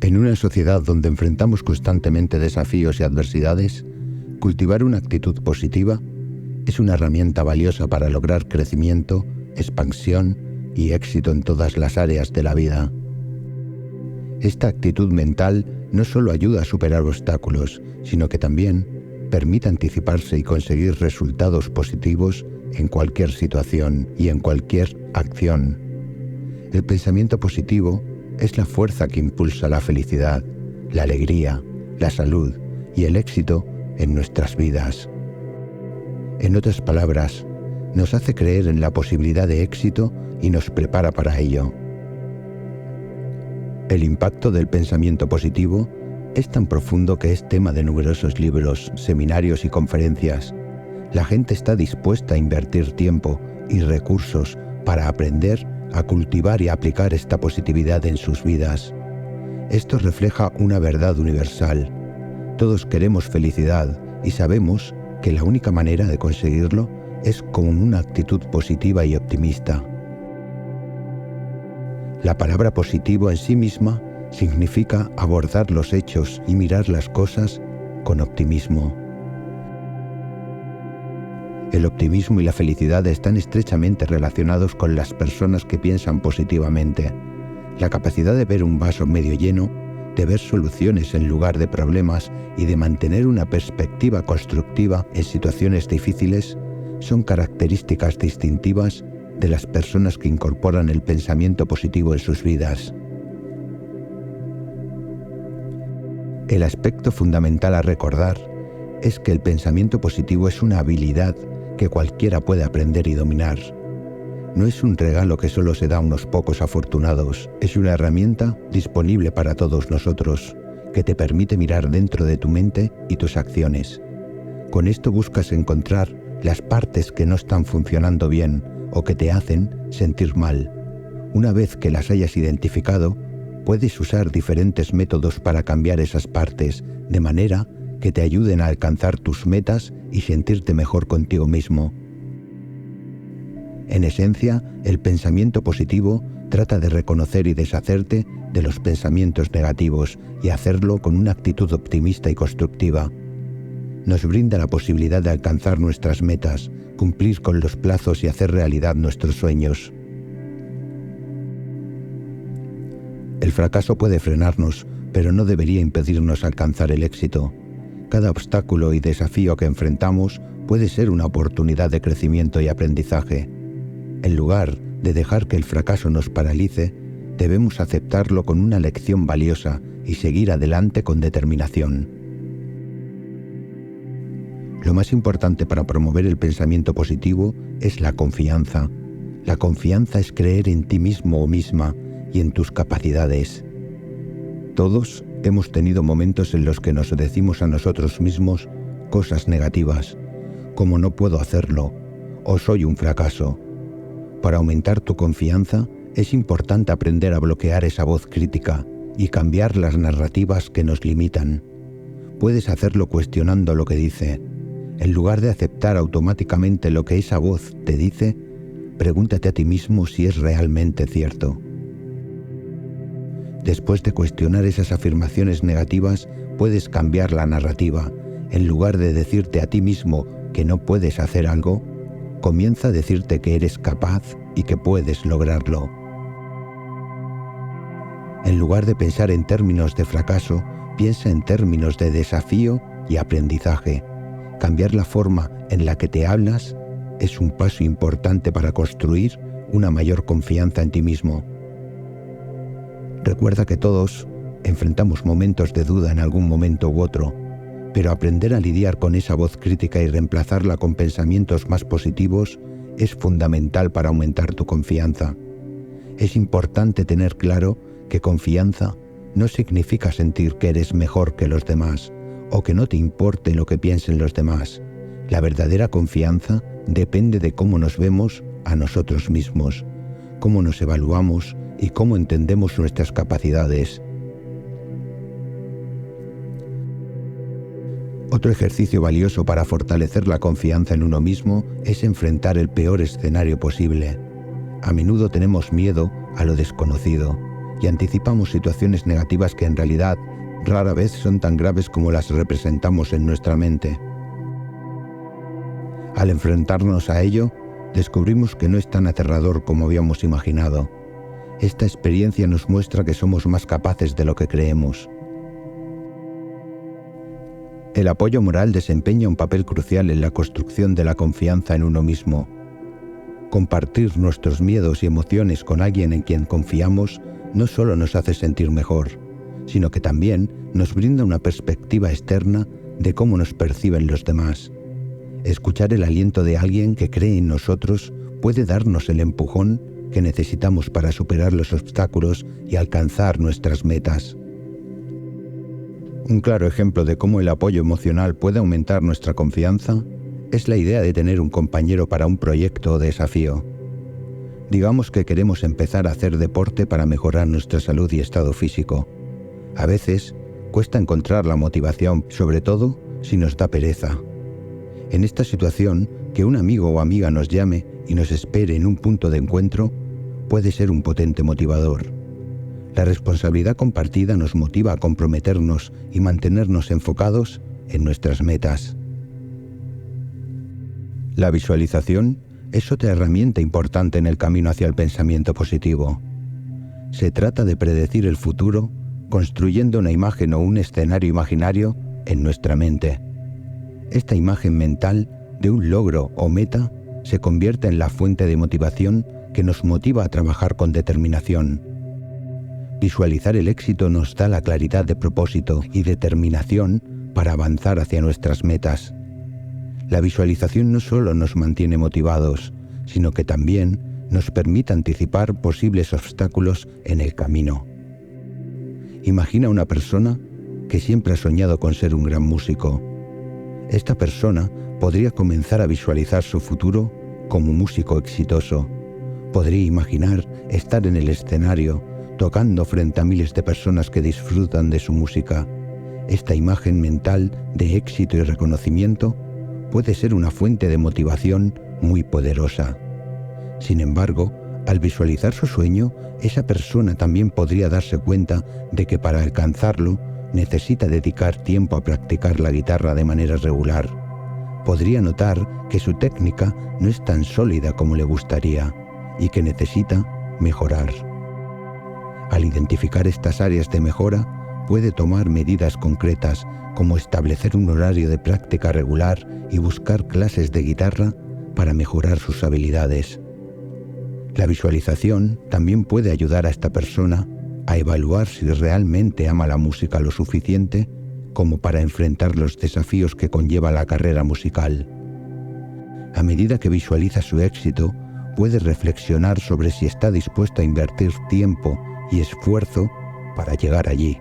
En una sociedad donde enfrentamos constantemente desafíos y adversidades, cultivar una actitud positiva es una herramienta valiosa para lograr crecimiento, expansión y éxito en todas las áreas de la vida. Esta actitud mental no solo ayuda a superar obstáculos, sino que también permite anticiparse y conseguir resultados positivos en cualquier situación y en cualquier acción. El pensamiento positivo es la fuerza que impulsa la felicidad, la alegría, la salud y el éxito en nuestras vidas. En otras palabras, nos hace creer en la posibilidad de éxito y nos prepara para ello. El impacto del pensamiento positivo es tan profundo que es tema de numerosos libros, seminarios y conferencias. La gente está dispuesta a invertir tiempo y recursos para aprender a cultivar y aplicar esta positividad en sus vidas. Esto refleja una verdad universal. Todos queremos felicidad y sabemos que la única manera de conseguirlo es con una actitud positiva y optimista. La palabra positivo en sí misma significa abordar los hechos y mirar las cosas con optimismo. El optimismo y la felicidad están estrechamente relacionados con las personas que piensan positivamente. La capacidad de ver un vaso medio lleno, de ver soluciones en lugar de problemas y de mantener una perspectiva constructiva en situaciones difíciles son características distintivas de las personas que incorporan el pensamiento positivo en sus vidas. El aspecto fundamental a recordar es que el pensamiento positivo es una habilidad que cualquiera puede aprender y dominar. No es un regalo que solo se da a unos pocos afortunados, es una herramienta disponible para todos nosotros, que te permite mirar dentro de tu mente y tus acciones. Con esto buscas encontrar las partes que no están funcionando bien o que te hacen sentir mal. Una vez que las hayas identificado, puedes usar diferentes métodos para cambiar esas partes, de manera que te ayuden a alcanzar tus metas y sentirte mejor contigo mismo. En esencia, el pensamiento positivo trata de reconocer y deshacerte de los pensamientos negativos y hacerlo con una actitud optimista y constructiva. Nos brinda la posibilidad de alcanzar nuestras metas, cumplir con los plazos y hacer realidad nuestros sueños. El fracaso puede frenarnos, pero no debería impedirnos alcanzar el éxito. Cada obstáculo y desafío que enfrentamos puede ser una oportunidad de crecimiento y aprendizaje. En lugar de dejar que el fracaso nos paralice, debemos aceptarlo con una lección valiosa y seguir adelante con determinación. Lo más importante para promover el pensamiento positivo es la confianza. La confianza es creer en ti mismo o misma y en tus capacidades. Todos hemos tenido momentos en los que nos decimos a nosotros mismos cosas negativas, como no puedo hacerlo o soy un fracaso. Para aumentar tu confianza, es importante aprender a bloquear esa voz crítica y cambiar las narrativas que nos limitan. Puedes hacerlo cuestionando lo que dice. En lugar de aceptar automáticamente lo que esa voz te dice, pregúntate a ti mismo si es realmente cierto. Después de cuestionar esas afirmaciones negativas, puedes cambiar la narrativa. En lugar de decirte a ti mismo que no puedes hacer algo, comienza a decirte que eres capaz y que puedes lograrlo. En lugar de pensar en términos de fracaso, piensa en términos de desafío y aprendizaje. Cambiar la forma en la que te hablas es un paso importante para construir una mayor confianza en ti mismo. Recuerda que todos enfrentamos momentos de duda en algún momento u otro, pero aprender a lidiar con esa voz crítica y reemplazarla con pensamientos más positivos es fundamental para aumentar tu confianza. Es importante tener claro que confianza no significa sentir que eres mejor que los demás o que no te importe lo que piensen los demás. La verdadera confianza depende de cómo nos vemos a nosotros mismos, cómo nos evaluamos y cómo entendemos nuestras capacidades. Otro ejercicio valioso para fortalecer la confianza en uno mismo es enfrentar el peor escenario posible. A menudo tenemos miedo a lo desconocido. y anticipamos situaciones negativas que en realidad rara vez son tan graves como las representamos en nuestra mente. Al enfrentarnos a ello, descubrimos que no es tan aterrador como habíamos imaginado. Esta experiencia nos muestra que somos más capaces de lo que creemos. El apoyo moral desempeña un papel crucial en la construcción de la confianza en uno mismo. Compartir nuestros miedos y emociones con alguien en quien confiamos no solo nos hace sentir mejor, sino que también nos brinda una perspectiva externa de cómo nos perciben los demás. Escuchar el aliento de alguien que cree en nosotros puede darnos el empujón que necesitamos para superar los obstáculos y alcanzar nuestras metas. Un claro ejemplo de cómo el apoyo emocional puede aumentar nuestra confianza es la idea de tener un compañero para un proyecto o desafío. Digamos que queremos empezar a hacer deporte para mejorar nuestra salud y estado físico. A veces cuesta encontrar la motivación, sobre todo si nos da pereza. En esta situación, que un amigo o amiga nos llame y nos espere en un punto de encuentro puede ser un potente motivador. La responsabilidad compartida nos motiva a comprometernos y mantenernos enfocados en nuestras metas. La visualización es otra herramienta importante en el camino hacia el pensamiento positivo. Se trata de predecir el futuro construyendo una imagen o un escenario imaginario en nuestra mente. Esta imagen mental de un logro o meta se convierte en la fuente de motivación que nos motiva a trabajar con determinación. Visualizar el éxito nos da la claridad de propósito y determinación para avanzar hacia nuestras metas. La visualización no solo nos mantiene motivados, sino que también nos permite anticipar posibles obstáculos en el camino. Imagina una persona que siempre ha soñado con ser un gran músico. Esta persona podría comenzar a visualizar su futuro como músico exitoso. Podría imaginar estar en el escenario, tocando frente a miles de personas que disfrutan de su música. Esta imagen mental de éxito y reconocimiento puede ser una fuente de motivación muy poderosa. Sin embargo, al visualizar su sueño, esa persona también podría darse cuenta de que para alcanzarlo necesita dedicar tiempo a practicar la guitarra de manera regular. Podría notar que su técnica no es tan sólida como le gustaría y que necesita mejorar. Al identificar estas áreas de mejora, puede tomar medidas concretas como establecer un horario de práctica regular y buscar clases de guitarra para mejorar sus habilidades. La visualización también puede ayudar a esta persona a evaluar si realmente ama la música lo suficiente como para enfrentar los desafíos que conlleva la carrera musical. A medida que visualiza su éxito, puede reflexionar sobre si está dispuesto a invertir tiempo y esfuerzo para llegar allí.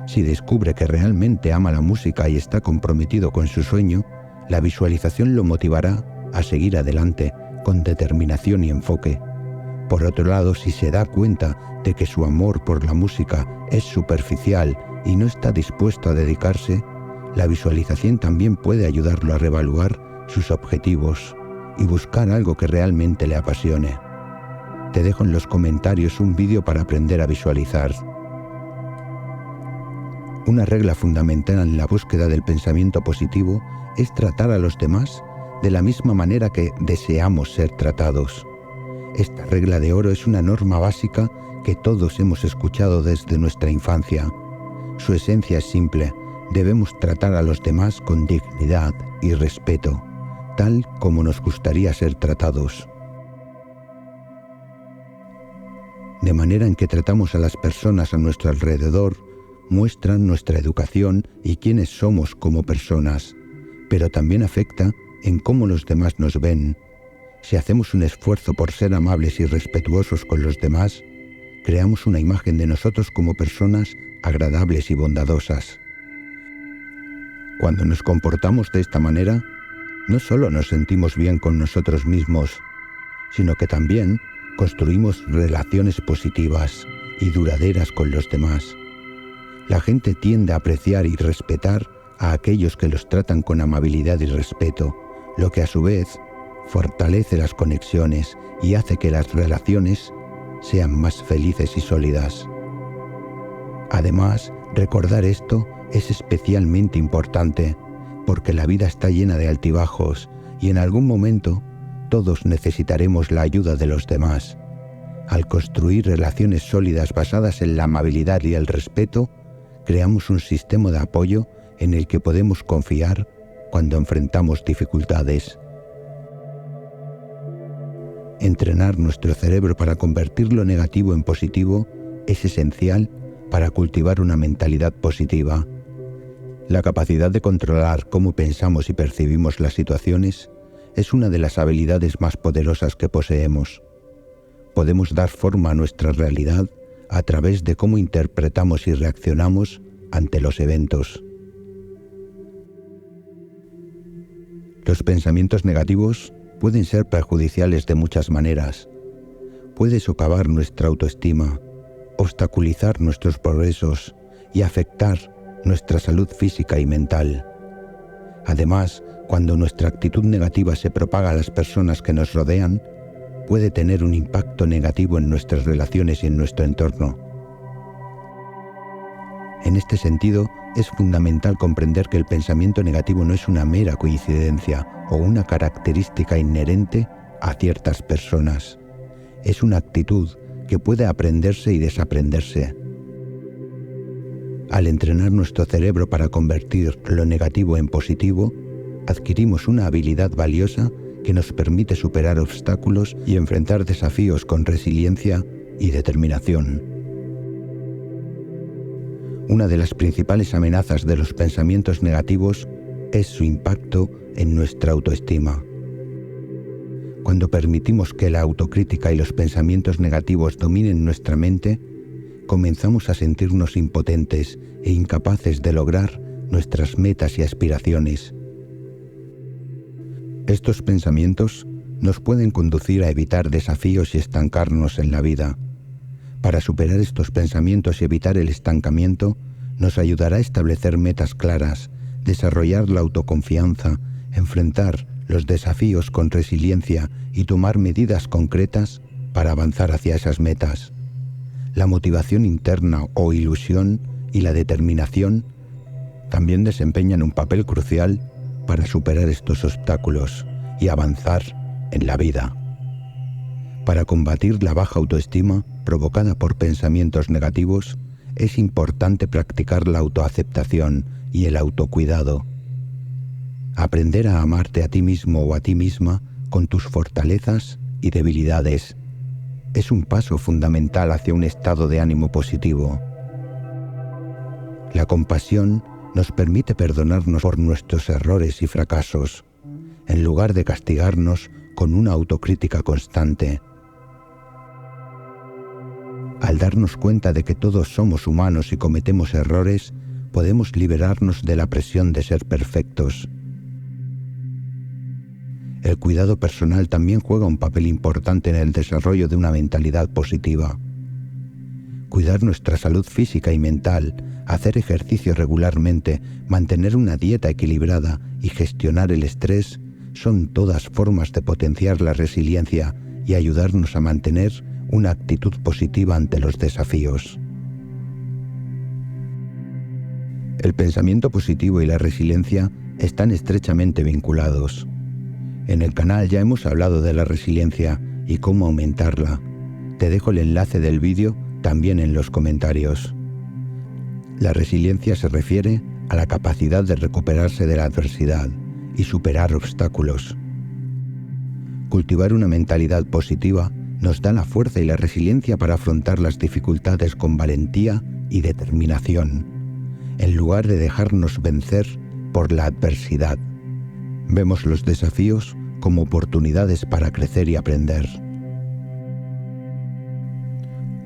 Si descubre que realmente ama la música y está comprometido con su sueño, la visualización lo motivará a seguir adelante con determinación y enfoque. Por otro lado, si se da cuenta de que su amor por la música es superficial y no está dispuesto a dedicarse, la visualización también puede ayudarlo a reevaluar sus objetivos y buscar algo que realmente le apasione. Te dejo en los comentarios un vídeo para aprender a visualizar. Una regla fundamental en la búsqueda del pensamiento positivo es tratar a los demás de la misma manera que deseamos ser tratados. Esta regla de oro es una norma básica que todos hemos escuchado desde nuestra infancia. Su esencia es simple: debemos tratar a los demás con dignidad y respeto, tal como nos gustaría ser tratados. De manera en que tratamos a las personas a nuestro alrededor muestran nuestra educación y quiénes somos como personas, pero también afecta en cómo los demás nos ven. Si hacemos un esfuerzo por ser amables y respetuosos con los demás, creamos una imagen de nosotros como personas agradables y bondadosas. Cuando nos comportamos de esta manera, no solo nos sentimos bien con nosotros mismos, sino que también construimos relaciones positivas y duraderas con los demás. La gente tiende a apreciar y respetar a aquellos que los tratan con amabilidad y respeto, lo que a su vez fortalece las conexiones y hace que las relaciones sean más felices y sólidas. Además, recordar esto es especialmente importante porque la vida está llena de altibajos y en algún momento todos necesitaremos la ayuda de los demás. Al construir relaciones sólidas basadas en la amabilidad y el respeto, creamos un sistema de apoyo en el que podemos confiar cuando enfrentamos dificultades. Entrenar nuestro cerebro para convertir lo negativo en positivo es esencial para cultivar una mentalidad positiva. La capacidad de controlar cómo pensamos y percibimos las situaciones es una de las habilidades más poderosas que poseemos. Podemos dar forma a nuestra realidad a través de cómo interpretamos y reaccionamos ante los eventos. Los pensamientos negativos pueden ser perjudiciales de muchas maneras. Puede socavar nuestra autoestima, obstaculizar nuestros progresos y afectar nuestra salud física y mental. Además, cuando nuestra actitud negativa se propaga a las personas que nos rodean, puede tener un impacto negativo en nuestras relaciones y en nuestro entorno. En este sentido, es fundamental comprender que el pensamiento negativo no es una mera coincidencia o una característica inherente a ciertas personas. Es una actitud que puede aprenderse y desaprenderse. Al entrenar nuestro cerebro para convertir lo negativo en positivo, adquirimos una habilidad valiosa que nos permite superar obstáculos y enfrentar desafíos con resiliencia y determinación. Una de las principales amenazas de los pensamientos negativos es su impacto en nuestra autoestima. Cuando permitimos que la autocrítica y los pensamientos negativos dominen nuestra mente, comenzamos a sentirnos impotentes e incapaces de lograr nuestras metas y aspiraciones. Estos pensamientos nos pueden conducir a evitar desafíos y estancarnos en la vida. Para superar estos pensamientos y evitar el estancamiento, nos ayudará a establecer metas claras, desarrollar la autoconfianza, enfrentar los desafíos con resiliencia y tomar medidas concretas para avanzar hacia esas metas. La motivación interna o ilusión y la determinación también desempeñan un papel crucial para superar estos obstáculos y avanzar en la vida. Para combatir la baja autoestima provocada por pensamientos negativos, es importante practicar la autoaceptación y el autocuidado. Aprender a amarte a ti mismo o a ti misma con tus fortalezas y debilidades es un paso fundamental hacia un estado de ánimo positivo. La compasión nos permite perdonarnos por nuestros errores y fracasos, en lugar de castigarnos con una autocrítica constante. Al darnos cuenta de que todos somos humanos y cometemos errores, podemos liberarnos de la presión de ser perfectos. El cuidado personal también juega un papel importante en el desarrollo de una mentalidad positiva. Cuidar nuestra salud física y mental, hacer ejercicio regularmente, mantener una dieta equilibrada y gestionar el estrés son todas formas de potenciar la resiliencia y ayudarnos a mantener una actitud positiva ante los desafíos. El pensamiento positivo y la resiliencia están estrechamente vinculados. En el canal ya hemos hablado de la resiliencia y cómo aumentarla. Te dejo el enlace del vídeo también en los comentarios. La resiliencia se refiere a la capacidad de recuperarse de la adversidad y superar obstáculos. Cultivar una mentalidad positiva nos da la fuerza y la resiliencia para afrontar las dificultades con valentía y determinación, en lugar de dejarnos vencer por la adversidad. Vemos los desafíos como oportunidades para crecer y aprender.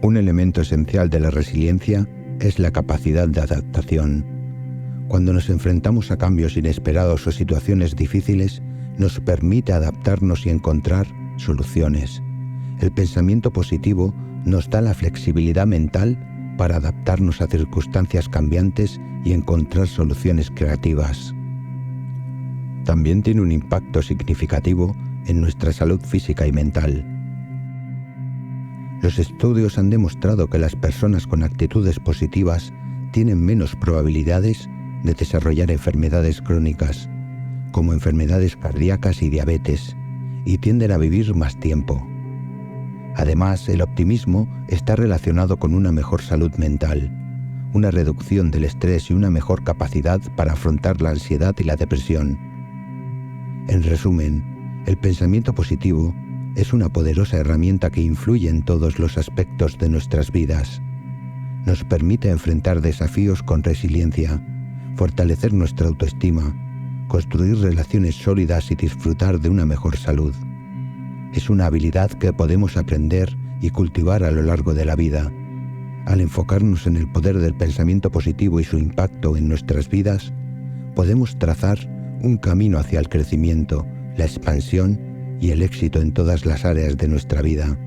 Un elemento esencial de la resiliencia es la capacidad de adaptación. Cuando nos enfrentamos a cambios inesperados o situaciones difíciles, nos permite adaptarnos y encontrar soluciones. El pensamiento positivo nos da la flexibilidad mental para adaptarnos a circunstancias cambiantes y encontrar soluciones creativas. También tiene un impacto significativo en nuestra salud física y mental. Los estudios han demostrado que las personas con actitudes positivas tienen menos probabilidades de desarrollar enfermedades crónicas, como enfermedades cardíacas y diabetes, y tienden a vivir más tiempo. Además, el optimismo está relacionado con una mejor salud mental, una reducción del estrés y una mejor capacidad para afrontar la ansiedad y la depresión. En resumen, el pensamiento positivo es una poderosa herramienta que influye en todos los aspectos de nuestras vidas. Nos permite enfrentar desafíos con resiliencia, fortalecer nuestra autoestima, construir relaciones sólidas y disfrutar de una mejor salud. Es una habilidad que podemos aprender y cultivar a lo largo de la vida. Al enfocarnos en el poder del pensamiento positivo y su impacto en nuestras vidas, podemos trazar un camino hacia el crecimiento, la expansión y el éxito en todas las áreas de nuestra vida.